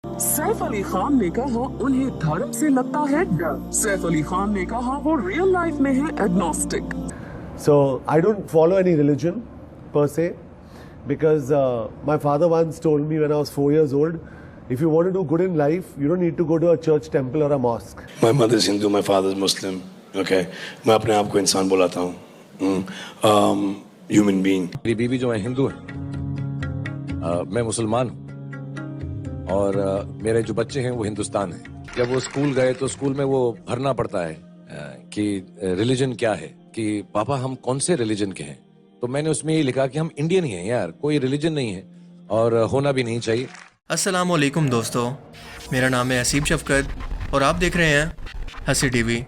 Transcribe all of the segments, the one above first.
सैफ अली खान ने कहा उन्हें धर्म से लगता है डर। सैफ अली खान ने कहा वो रियल लाइफ में है agnostic. So I don't follow any religion per se because my father once told me when I was 4 years old, if you want to do good in life, you don't need to go to a church, temple or a mosque. My mother is Hindu, my father is Muslim. Okay, मैं अपने आप को इंसान बुलाता हूँ, human being. मेरी बीवी जो है हिंदू है, मैं मुसलमान हूँ और मेरे जो बच्चे हैं वो हिंदुस्तान हैं। जब वो स्कूल गए तो स्कूल में वो भरना पड़ता है कि रिलीजन क्या है, कि पापा हम कौन से रिलीजन के हैं। तो मैंने उसमें ये लिखा कि हम इंडियन ही हैं यार, कोई रिलीजन नहीं है और होना भी नहीं चाहिए। अस्सलाम वालेकुम दोस्तों, मेरा नाम है हसीब शफकत और आप देख रहे हैं हसी टीवी।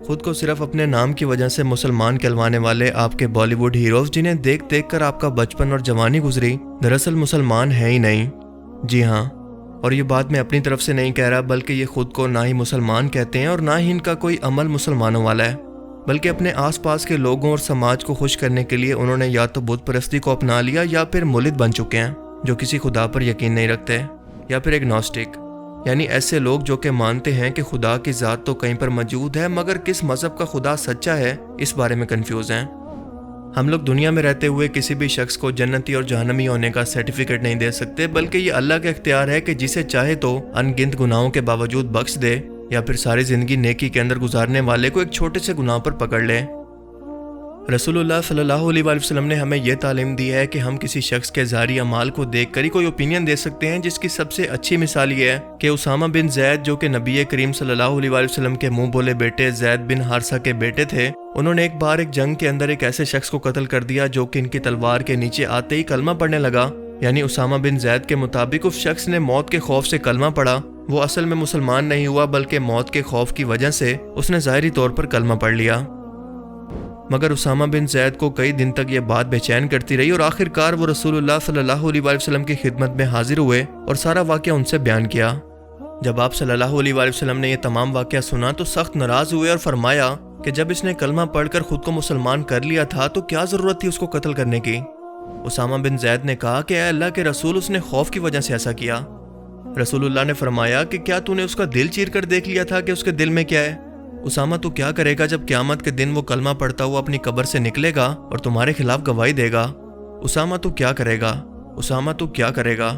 खुद को सिर्फ अपने नाम की वजह से मुसलमान कहलवाने वाले आपके बॉलीवुड हीरोज जिन्हें देख देख कर आपका बचपन और जवानी गुजरी, दरअसल मुसलमान है ही नहीं। जी हाँ, और ये बात मैं अपनी तरफ से नहीं कह रहा, बल्कि ये खुद को ना ही मुसलमान कहते हैं और ना ही इनका कोई अमल मुसलमानों वाला है, बल्कि अपने आसपास के लोगों और समाज को खुश करने के लिए उन्होंने या तो बुत परस्ती को अपना लिया या फिर मुलिद बन चुके हैं, जो किसी खुदा पर यकीन नहीं रखते, या फिर एग्नोस्टिक, यानी ऐसे लोग जो कि मानते हैं कि खुदा की ज़ात तो कहीं पर मौजूद है मगर किस मज़हब का खुदा सच्चा है इस बारे में कंफ्यूज हैं। हम लोग दुनिया में रहते हुए किसी भी शख्स को जन्नती और जहन्नमी होने का सर्टिफिकेट नहीं दे सकते, बल्कि ये अल्लाह का इख्तियार है कि जिसे चाहे तो अनगिनत गुनाहों के बावजूद बख्श दे या फिर सारी ज़िंदगी नेकी के अंदर गुजारने वाले को एक छोटे से गुनाह पर पकड़ ले। रसूलुल्लाह सल्लल्लाहु अलैहि वसल्लम ने हमें यह तालीम दी है कि हम किसी शख्स के ज़ारी अमाल को देख कर ही कोई ओपिनियन दे सकते हैं, जिसकी सबसे अच्छी मिसाल ये है कि उसामा बिन जैद, जो कि नबी करीम सल्लल्लाहु अलैहि वसल्लम के मुंह बोले बेटे जैद बिन हारसा के बेटे थे, उन्होंने एक बार एक जंग के अंदर एक ऐसे शख्स को कत्ल कर दिया जो कि इनकी तलवार के नीचे आते ही कलमा पढ़ने लगा। यानी उसामा बिन जैद के मुताबिक उस शख्स ने मौत के खौफ से कलमा पढ़ा, वो असल में मुसलमान नहीं हुआ बल्कि मौत के खौफ की वजह से उसने ज़ाहिरी तौर पर कलमा पढ़ लिया। मगर उसामा बिन जैद को कई दिन तक ये बात बेचैन करती रही और आखिरकार वो रसूलुल्लाह सल्लल्लाहु अलैहि वसल्लम की खिदमत में हाजिर हुए और सारा वाक़या उनसे बयान किया। जब आप सल्लल्लाहु अलैहि वसल्लम ने यह तमाम वाक़या सुना तो सख्त नाराज़ हुए और फरमाया कि जब इसने कलमा पढ़कर खुद को मुसलमान कर लिया था तो क्या ज़रूरत थी उसको कत्ल करने की। उसामा बिन जैद ने कहा कि ऐ अल्लाह के रसूल, उसने खौफ की वजह से ऐसा किया। रसूलुल्लाह ने फरमाया कि क्या तूने उसका दिल चीर कर देख लिया था कि उसके दिल में क्या है। उसामा, तू क्या करेगा जब क़यामत के दिन वो कलमा पढ़ता हुआ अपनी कब्र से निकलेगा और तुम्हारे खिलाफ गवाही देगा। उसामा, तू क्या करेगा? उसामा, तू क्या करेगा?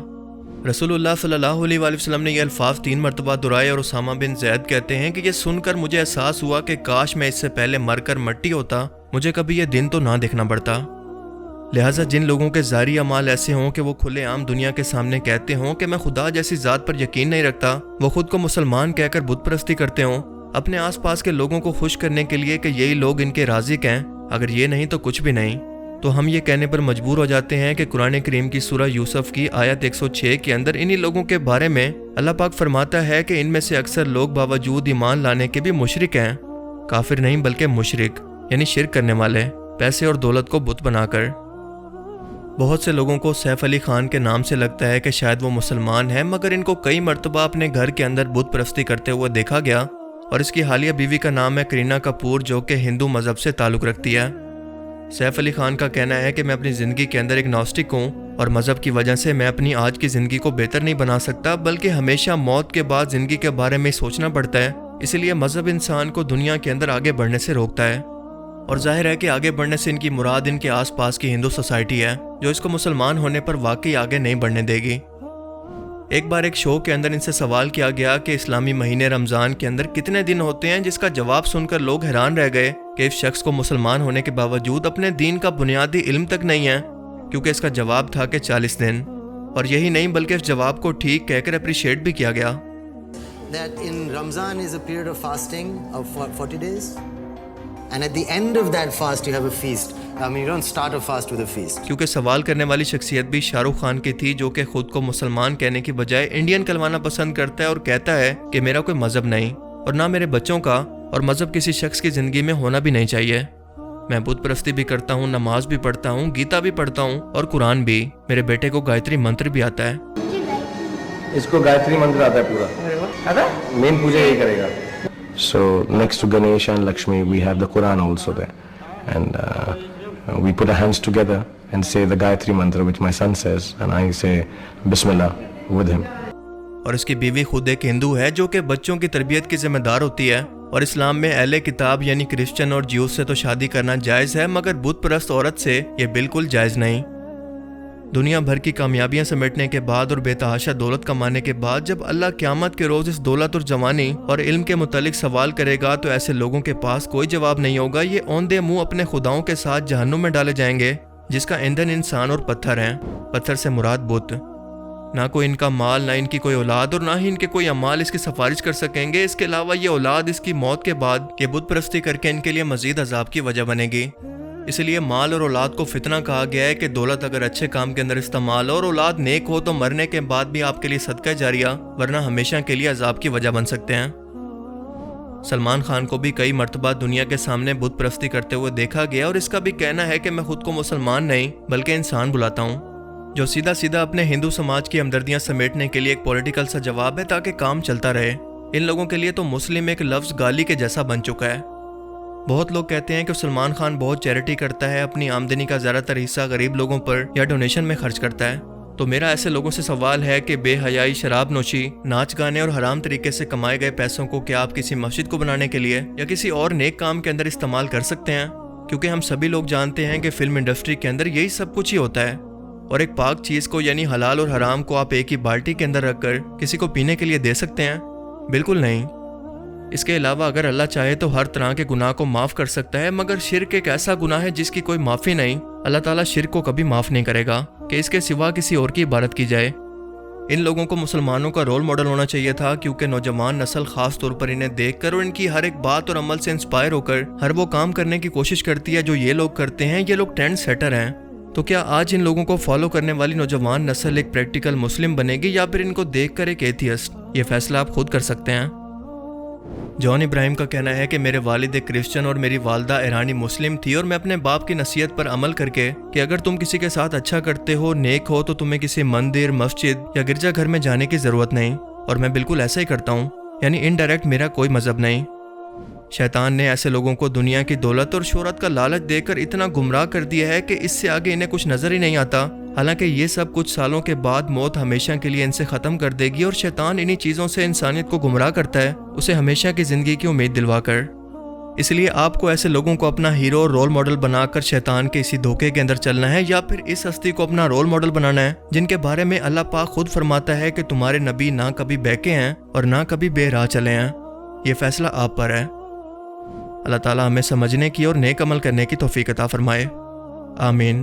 रसूलुल्लाह सल्लल्लाहु अलैहि वसल्लम ने ये अल्फाज 3 मरतबा दोहराए और उसामा बिन जैद कहते हैं कि ये सुनकर मुझे एहसास हुआ कि काश मैं इससे पहले मरकर मट्टी होता, मुझे कभी ये दिन तो ना देखना पड़ता। लिहाजा जिन लोगों के ज़ारी अमाल ऐसे हों कि वो खुलेआम दुनिया के सामने कहते हों कि मैं खुदा जैसी ज़ात पर यकीन नहीं रखता, वो खुद को मुसलमान कहकर बुत परस्ती करते हों अपने आसपास के लोगों को खुश करने के लिए कि यही लोग इनके राज़िक हैं, अगर ये नहीं तो कुछ भी नहीं, तो हम ये कहने पर मजबूर हो जाते हैं कि कुरान करीम की सूरह यूसुफ की आयत 106 के अंदर इन्हीं लोगों के बारे में अल्लाह पाक फरमाता है कि इनमें से अक्सर लोग बावजूद ईमान लाने के भी मुशरिक हैं, काफिर नहीं बल्कि मुशरिक, यानी शिरक करने वाले, पैसे और दौलत को बुत बनाकर। बहुत से लोगों को सैफ अली खान के नाम से लगता है कि शायद वो मुसलमान है, मगर इनको कई मरतबा अपने घर के अंदर बुत परस्ती करते हुए देखा गया और इसकी हालिया बीवी का नाम है करीना कपूर, जो कि हिंदू मज़हब से ताल्लुक़ रखती है। सैफ अली खान का कहना है कि मैं अपनी ज़िंदगी के अंदर एग्नोस्टिक हूँ और मज़हब की वजह से मैं अपनी आज की ज़िंदगी को बेहतर नहीं बना सकता, बल्कि हमेशा मौत के बाद ज़िंदगी के बारे में सोचना पड़ता है। इसलिए मज़हब इंसान को दुनिया के अंदर आगे बढ़ने से रोकता है और जाहिर है कि आगे बढ़ने से इनकी मुराद इनके आसपास की हिंदू सोसाइटी है, जो इसको मुसलमान होने पर वाकई आगे नहीं बढ़ने देगी। एक बार एक शो के अंदर इनसे सवाल किया गया कि इस्लामी महीने रमज़ान के अंदर कितने दिन होते हैं, जिसका जवाब सुनकर लोग हैरान रह गए कि इस शख्स को मुसलमान होने के बावजूद अपने दीन का बुनियादी इल्म तक नहीं है, क्योंकि इसका जवाब था कि 40 दिन। और यही नहीं बल्कि इस जवाब को ठीक कहकर अप्रिशिएट भी किया गया। That in Ramzan is a period of fasting of 40 days. And at the end of that fast you have a feast. I mean, you don't start a fast with a feast. क्योंकि सवाल करने वाली शख्सियत भी शाहरुख खान की थी, जो कि खुद को मुसलमान कहने की बजाय इंडियन कहलवाना पसंद करता है और कहता है कि मेरा कोई मज़हब नहीं और ना मेरे बच्चों का, और मज़हब किसी शख्स की ज़िंदगी में होना भी नहीं चाहिए। मैं बुत परस्ती भी करता हूँ, नमाज भी पढ़ता हूँ, गीता भी पढ़ता हूँ और कुरान भी। मेरे बेटे को गायत्री मंत्र भी आता है। इसको गायत्री मंत्र आता है पूरा, मेन पूजा यही करेगा। So next to Ganesha and Lakshmi, we have the Quran also there, and we put our hands together and say the Gayatri Mantra, which my son says, and I say Bismillah with him. اور اس کی بیوی خود ایک ہندو ہے جو کہ بچوں کی تربیت کی ذمہ دار ہوتی ہے، اور اسلام میں اہل کتاب یعنی کرسچن اور جیوز سے تو شادی کرنا جائز ہے، مگر بت پرست عورت سے یہ بالکل جائز نہیں۔ دنیا بھر کی کامیابیاں سمیٹنے کے بعد اور بے تحاشا دولت کمانے کے بعد جب اللہ قیامت کے روز اس دولت اور جوانی اور علم کے متعلق سوال کرے گا تو ایسے لوگوں کے پاس کوئی جواب نہیں ہوگا، یہ اوندے منہ اپنے خداؤں کے ساتھ جہنم میں ڈالے جائیں گے جس کا ایندھن انسان اور پتھر ہیں، پتھر سے مراد بت۔ نہ کوئی ان کا مال، نہ ان کی کوئی اولاد، اور نہ ہی ان کے کوئی اعمال اس کی سفارش کر سکیں گے۔ اس کے علاوہ یہ اولاد اس کی موت کے بعد یہ بت پرستی کر کے ان کے لیے مزید عذاب کی وجہ بنے گی۔ اس لیے مال اور اولاد کو فتنہ کہا گیا ہے کہ دولت اگر اچھے کام کے اندر استعمال ہو اور اولاد نیک ہو تو مرنے کے بعد بھی آپ کے لیے صدقہ جاریہ، ورنہ ہمیشہ کے لیے عذاب کی وجہ بن سکتے ہیں۔ سلمان خان کو بھی کئی مرتبہ دنیا کے سامنے بت پرستی کرتے ہوئے دیکھا گیا، اور اس کا بھی کہنا ہے کہ میں خود کو مسلمان نہیں بلکہ انسان بلاتا ہوں، جو سیدھا سیدھا اپنے ہندو سماج کی ہمدردیاں سمیٹنے کے لیے ایک پولیٹیکل سا جواب ہے تاکہ کام چلتا رہے۔ ان لوگوں کے لیے تو مسلم ایک لفظ گالی کے جیسا بن چکا ہے۔ بہت لوگ کہتے ہیں کہ سلمان خان بہت چیریٹی کرتا ہے، اپنی آمدنی کا زیادہ تر حصہ غریب لوگوں پر یا ڈونیشن میں خرچ کرتا ہے۔ تو میرا ایسے لوگوں سے سوال ہے کہ بے حیائی، شراب نوشی، ناچ گانے اور حرام طریقے سے کمائے گئے پیسوں کو کیا آپ کسی مسجد کو بنانے کے لیے یا کسی اور نیک کام کے اندر استعمال کر سکتے ہیں؟ کیونکہ ہم سبھی لوگ جانتے ہیں کہ فلم انڈسٹری کے اندر یہی سب کچھ ہی ہوتا ہے، اور ایک پاک چیز کو یعنی حلال اور حرام کو آپ ایک ہی بالٹی کے اندر رکھ کر کسی کو پینے کے لیے دے سکتے ہیں؟ بالکل نہیں۔ اس کے علاوہ اگر اللہ چاہے تو ہر طرح کے گناہ کو معاف کر سکتا ہے، مگر شرک ایک ایسا گناہ ہے جس کی کوئی معافی نہیں۔ اللہ تعالیٰ شرک کو کبھی معاف نہیں کرے گا کہ اس کے سوا کسی اور کی عبادت کی جائے۔ ان لوگوں کو مسلمانوں کا رول ماڈل ہونا چاہیے تھا، کیونکہ نوجوان نسل خاص طور پر انہیں دیکھ کر اور ان کی ہر ایک بات اور عمل سے انسپائر ہو کر ہر وہ کام کرنے کی کوشش کرتی ہے جو یہ لوگ کرتے ہیں۔ یہ لوگ ٹرینڈ سیٹر ہیں۔ تو کیا آج ان لوگوں کو فالو کرنے والی نوجوان نسل ایک پریکٹیکل مسلم بنے گی یا پھر ان کو دیکھ کر ایک ایتھیسٹ؟ یہ فیصلہ آپ خود کر سکتے ہیں۔ جان ابراہیم کا کہنا ہے کہ میرے والد ایک کرسچن اور میری والدہ ایرانی مسلم تھی، اور میں اپنے باپ کی نصیحت پر عمل کر کے کہ اگر تم کسی کے ساتھ اچھا کرتے ہو، نیک ہو، تو تمہیں کسی مندر، مسجد یا گرجا گھر میں جانے کی ضرورت نہیں، اور میں بالکل ایسا ہی کرتا ہوں، یعنی انڈائریکٹ میرا کوئی مذہب نہیں۔ شیطان نے ایسے لوگوں کو دنیا کی دولت اور شہرت کا لالچ دے کر اتنا گمراہ کر دیا ہے کہ اس سے آگے انہیں کچھ نظر ہی نہیں آتا، حالانکہ یہ سب کچھ سالوں کے بعد موت ہمیشہ کے لیے ان سے ختم کر دے گی، اور شیطان انہی چیزوں سے انسانیت کو گمراہ کرتا ہے، اسے ہمیشہ کی زندگی کی امید دلوا کر۔ اس لیے آپ کو ایسے لوگوں کو اپنا ہیرو اور رول ماڈل بنا کر شیطان کے اسی دھوکے کے اندر چلنا ہے، یا پھر اس ہستی کو اپنا رول ماڈل بنانا ہے جن کے بارے میں اللہ پاک خود فرماتا ہے کہ تمہارے نبی نہ کبھی بہکے ہیں اور نہ کبھی بے راہ چلے ہیں۔ یہ فیصلہ آپ پر ہے۔ اللہ تعالیٰ ہمیں سمجھنے کی اور نیک عمل کرنے کی توفیق عطا فرمائے، آمین۔